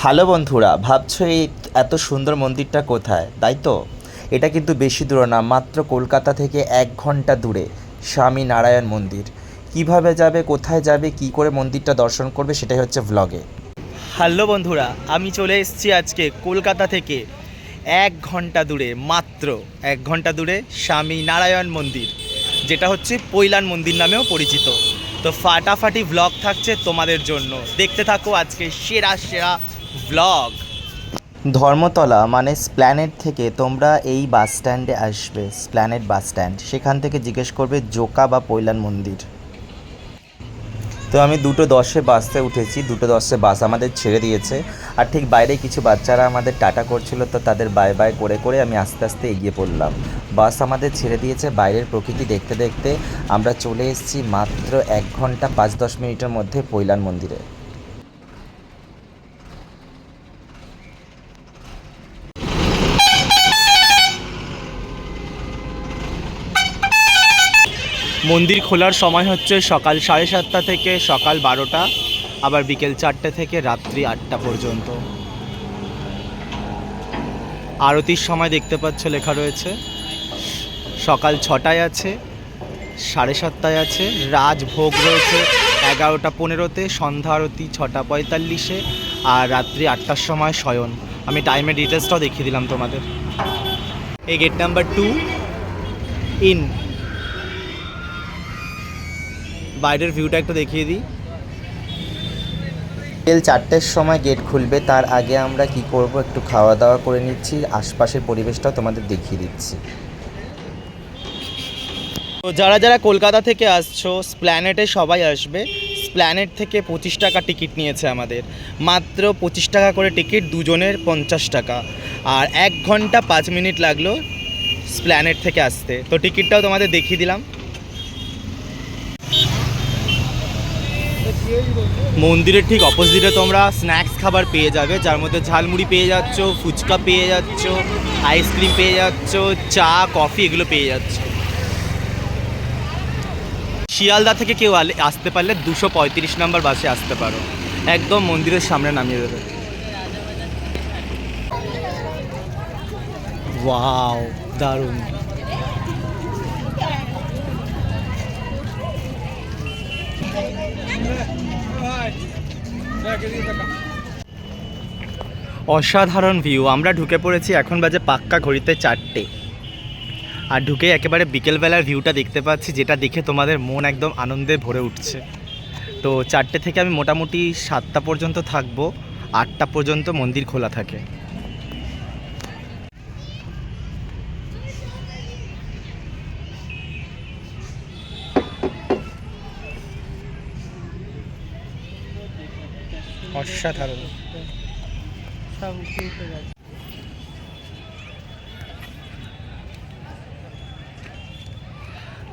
Hello বন্ধুরা, ভাবছো এই এত সুন্দর মন্দিরটা কোথায়, তাই তো? এটা কিন্তু বেশি দূরে না, মাত্র কলকাতা থেকে 1 ঘন্টা দূরে স্বামী নারায়ণ মন্দির। কিভাবে যাবে, কোথায় যাবে, কি করে মন্দিরটা দর্শন করবে, সেটাই হচ্ছে ভ্লগে। হ্যালো বন্ধুরা, আমি চলে এসেছি আজকে কলকাতা থেকে 1 ঘন্টা দূরে, মাত্র 1 ঘন্টা দূরে স্বামী নারায়ণ মন্দির, যেটা হচ্ছে পৈলান মন্দির নামেও পরিচিত। তো ফাটাফাটি ভ্লগ থাকছে তোমাদের জন্য, দেখতে থাকো আজকে সেরা সেরা ভ্লগ। ধর্মতলা মানে স্প্ল্যানেড থেকে তোমরা এই বাস স্ট্যান্ডে আসবে, স্প্ল্যানেড বাস স্ট্যান্ড, সেখান থেকে জিজ্ঞেস করবে জোকা বা পৈলান মন্দির। তো আমি 2:10-এ বাসে উঠেছি, 2:10-এ বাস আমাদের ছেড়ে দিয়েছে। আর ঠিক বাইরে কিছু বাচ্চারা আমাদের টাটা করছিল, তো তাদের বাই বাই করে করে আমি আস্তে আস্তে এগিয়ে পড়লাম। বাস আমাদের ছেড়ে দিয়েছে। বাইরের প্রকৃতি দেখতে দেখতে আমরা চলে এসেছি মাত্র 1 ঘন্টা 5-10 মিনিটের মধ্যে পৈলান মন্দিরে। মন্দির খোলার সময় হচ্ছে সকাল 7:30 থেকে সকাল 12টা, আবার বিকেল 4টে থেকে রাত্রি 8টা পর্যন্ত। আরতির সময় দেখতে পাচ্ছ লেখা রয়েছে, সকাল 6টায় আছে, 7:30টায় আছে, রাজভোগ রয়েছে 11:15-তে, সন্ধ্যা আরতি 6:45-এ, আর রাত্রি 8টার সময় শয়ন। আমি টাইমের ডিটেলসটাও দেখিয়ে দিলাম তোমাদের। এই গেট নাম্বার 2 ইন। বাইরের ভিউটা একটু দেখিয়ে দিই। বিকেল 4টের সময় গেট খুলবে, তার আগে আমরা কি করব, একটু খাওয়া দাওয়া করে নিচ্ছি, আশপাশের পরিবেশটাও তোমাদের দেখিয়ে দিচ্ছি। তো যারা যারা কলকাতা থেকে আসছো, স্প্ল্যানেটে সবাই আসবে। স্প্ল্যানেট থেকে 25 টাকা টিকিট নিয়েছে আমাদের, মাত্র 25 টাকা করে টিকিট, দুজনের 50 টাকা। আর 1 ঘন্টা 5 মিনিট লাগলো স্প্ল্যানেট থেকে আসতে। তো টিকিটটাও তোমাদের দেখিয়ে দিলাম। মন্দিরের ঠিক অপোজিটে তোমরা স্ন্যাক্স খাবার পেয়ে যাবে, যার মধ্যে ঝালমুড়ি পেয়ে যাচ্ছ, ফুচকা পেয়ে যাচ্ছ, আইসক্রিম পেয়ে যাচ্ছ, চা কফি এগুলো পেয়ে যাচ্ছ। শিয়ালদা থেকে কেউ আসতে পারলে 235 নম্বর বাসে আসতে পারো, একদম মন্দিরের সামনে নামিয়ে দেবে। ওয়াও, দারুণ। অসাধারণ ভিউ। আমরা ঢুকে পড়েছি, এখন বাজে পাক্কা ঘড়িতে 4টে, আর ঢুকে একেবারে বিকেলবেলার ভিউটা দেখতে পাচ্ছি, যেটা দেখে তোমাদের মন একদম আনন্দে ভরে উঠছে। তো 4টে থেকে আমি মোটামুটি 7টা পর্যন্ত থাকবো, 8টা পর্যন্ত মন্দির খোলা থাকে। অসাধারণ।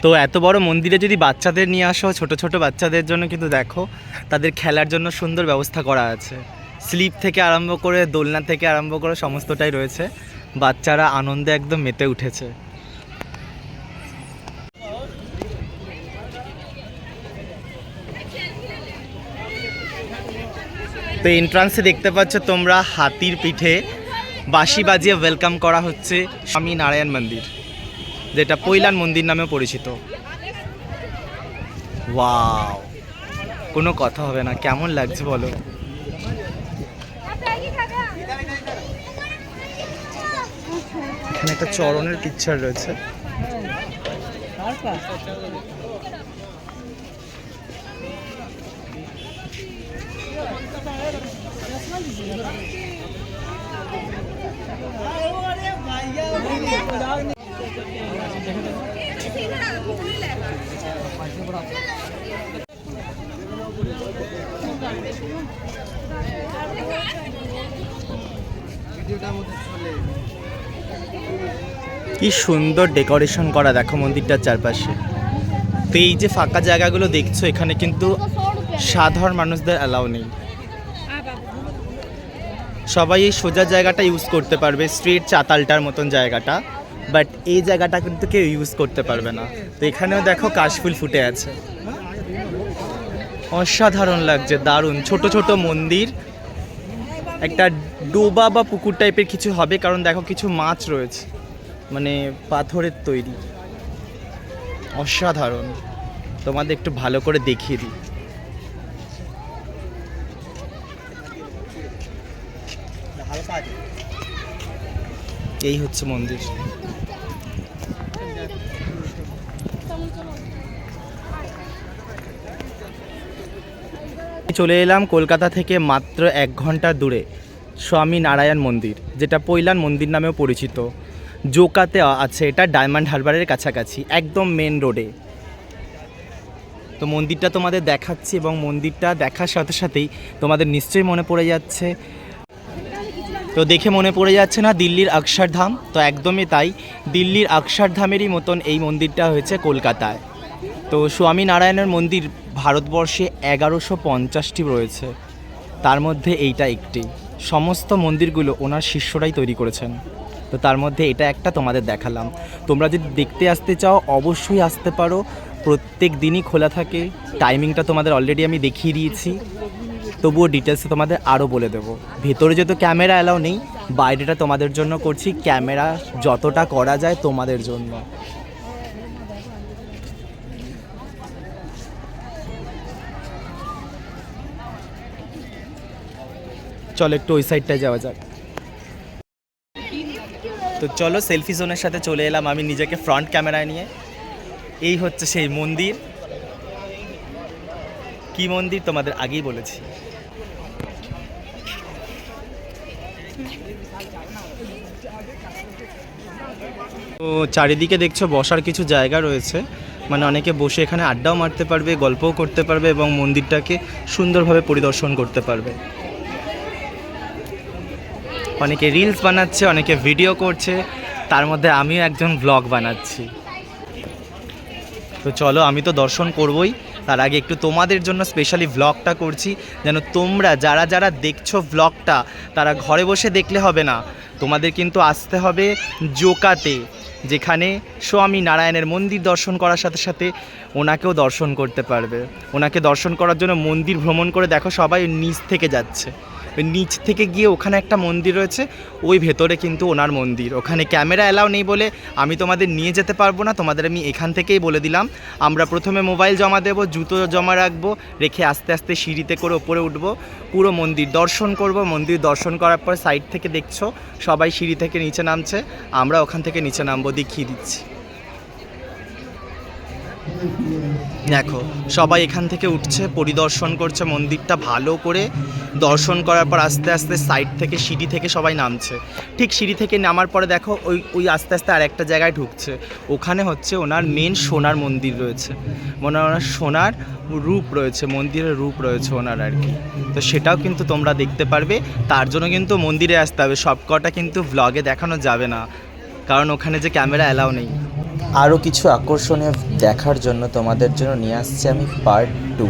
তো এত বড় মন্দিরে যদি বাচ্চাদের নিয়ে আসো, ছোট ছোট বাচ্চাদের জন্য কিন্তু দেখো তাদের খেলার জন্য সুন্দর ব্যবস্থা করা আছে। স্লিপ থেকে আরম্ভ করে, দোলনা থেকে আরম্ভ করে সমস্তটাই রয়েছে। বাচ্চারা আনন্দে একদম মেতে উঠেছে। তো এন্ট্রান্সে দেখতে পাচ্ছ তোমরা হাতির পিঠে বাঁশি বাজিয়ে ওয়েলকাম করা হচ্ছে স্বামী নারায়ণ মন্দির, যেটা পৈলান মন্দির নামেও পরিচিত। ওয়াও, কোনো কথা হবে না, কেমন লাগছে বলো। এখানে একটা চরণের পিকচার রয়েছে। কি সুন্দর ডেকোরেশন করা দেখো মন্দিরটার চারপাশে। তো এই যে ফাঁকা জায়গাগুলো দেখছো, এখানে কিন্তু সাধারণ মানুষদের অ্যালাউ নেই। সবাই এই সোজা জায়গাটা ইউজ করতে পারবে, স্ট্রিট চাতালটার মতন জায়গাটা, বাট এই জায়গাটা কিন্তু কেউ ইউজ করতে পারবে না। তো এখানেও দেখো কাশফুল ফুটে আছে, অসাধারণ লাগছে, দারুণ। ছোট ছোট মন্দির, একটা ডোবা বা পুকুর টাইপের কিছু হবে, কারণ দেখো কিছু মাছ রয়েছে, মানে পাথরের তৈরি, অসাধারণ। তোমাদের একটু ভালো করে দেখিয়ে দিই। এই হচ্ছে মন্দির। চলে এলাম কলকাতা থেকে মাত্র 1 ঘন্টা দূরে স্বামী নারায়ণ মন্দির, যেটা পৈলান মন্দির নামেও পরিচিত। জোকাতে আছে, এটা ডায়মন্ড হারবারের কাছাকাছি, একদম মেন রোডে। তো মন্দিরটা তোমাদের দেখাচ্ছি, এবং মন্দিরটা দেখার সাথে সাথেই তোমাদের নিশ্চয়ই মনে পড়ে যাচ্ছে, তো দেখে মনে পড়ে যাচ্ছে না দিল্লির অক্ষরধাম? তো একদমই তাই, দিল্লির অক্ষরধামেরই মতন এই মন্দিরটা হয়েছে কলকাতায়। তো স্বামী নারায়ণের মন্দির ভারতবর্ষে 1150টি রয়েছে, তার মধ্যে এইটা একটি। সমস্ত মন্দিরগুলো ওনার শিষ্যরাই তৈরি করেছেন, তো তার মধ্যে এটা একটা তোমাদের দেখালাম। তোমরা যদি দেখতে আসতে চাও অবশ্যই আসতে পারো, প্রত্যেক দিনই খোলা থাকে। টাইমিংটা তোমাদের অলরেডি আমি দেখিয়ে দিয়েছি, তবুও ডিটেলসে তোমাদের আরও বলে দেবো। ভেতরে যেহেতু ক্যামেরা অ্যালাউ নেই, বাইরেটা তোমাদের জন্য করছি, ক্যামেরা যতটা করা যায় তোমাদের জন্য। চলো একটু ওই সাইডটায় যাওয়া যাক। তো চলো সেলফি জোনের সাথে চলে এলাম আমি নিজেকে ফ্রন্ট ক্যামেরায় নিয়ে। এই হচ্ছে সেই মন্দির। কি মন্দির তোমাদের আগেই বলেছি। তো চারিদিকে দেখছো বসার কিছু জায়গা রয়েছে, মানে অনেকে বসে এখানে আড্ডাও মারতে পারবে, গল্পও করতে পারবে, এবং মন্দিরটাকে সুন্দরভাবে পরিদর্শন করতে পারবে। অনেকে রিলস বানাচ্ছে, অনেকে ভিডিও করছে, তার মধ্যে আমিও একজন ব্লগ বানাচ্ছি। তো চলো, আমি তো দর্শন করবই, তার আগে একটু তোমাদের জন্য স্পেশালি ব্লগটা করছি, যেন তোমরা যারা যারা দেখছো ব্লগটা, তারা ঘরে বসে দেখলে হবে না, তোমাদের কিন্তু আসতে হবে জোকাতে, যেখানে স্বামী নারায়ণের মন্দির দর্শন করার সাথে সাথে ওনাকেও দর্শন করতে পারবে। ওনাকে দর্শন করার জন্য মন্দির ভ্রমণ করে দেখো সবাই নিচ থেকে যাচ্ছে, ওই নিচ থেকে গিয়ে ওখানে একটা মন্দির রয়েছে, ওই ভেতরে কিন্তু ওনার মন্দির। ওখানে ক্যামেরা অ্যালাউ নেই বলে আমি তোমাদের নিয়ে যেতে পারবো না, তোমাদের আমি এখান থেকেই বলে দিলাম। আমরা প্রথমে মোবাইল জমা দেবো, জুতো জমা রাখবো, রেখে আস্তে আস্তে সিঁড়িতে করে ওপরে উঠবো, পুরো মন্দির দর্শন করব। মন্দির দর্শন করার পর সাইড থেকে দেখছো সবাই সিঁড়ি থেকে নিচে নামছে, আমরা ওখান থেকে নিচে নামবো, দেখিয়ে দিচ্ছি। দেখো সবাই এখান থেকে উঠছে, পরিদর্শন করছে মন্দিরটা ভালো করে। দর্শন করার পর আস্তে আস্তে সাইড থেকে সিঁড়ি থেকে সবাই নামছে। ঠিক সিঁড়ি থেকে নামার পরে দেখো ওই আস্তে আস্তে আর একটা জায়গায় ঢুকছে, ওখানে হচ্ছে ওনার মেন সোনার মন্দির রয়েছে, মানে ওনার সোনার রূপ রয়েছে, মন্দিরের রূপ রয়েছে ওনার আর কি। তো সেটাও কিন্তু তোমরা দেখতে পারবে। তার জন্য কিন্তু মন্দিরে আসতে হবে, সবকটা কিন্তু ব্লগে দেখানো যাবে না, কারণ ওখানে যে ক্যামেরা অ্যালাউ নেই। আরও কিছু আকর্ষণীয় দেখার জন্য তোমাদের জন্য নিয়ে আসছি আমি পার্ট 2।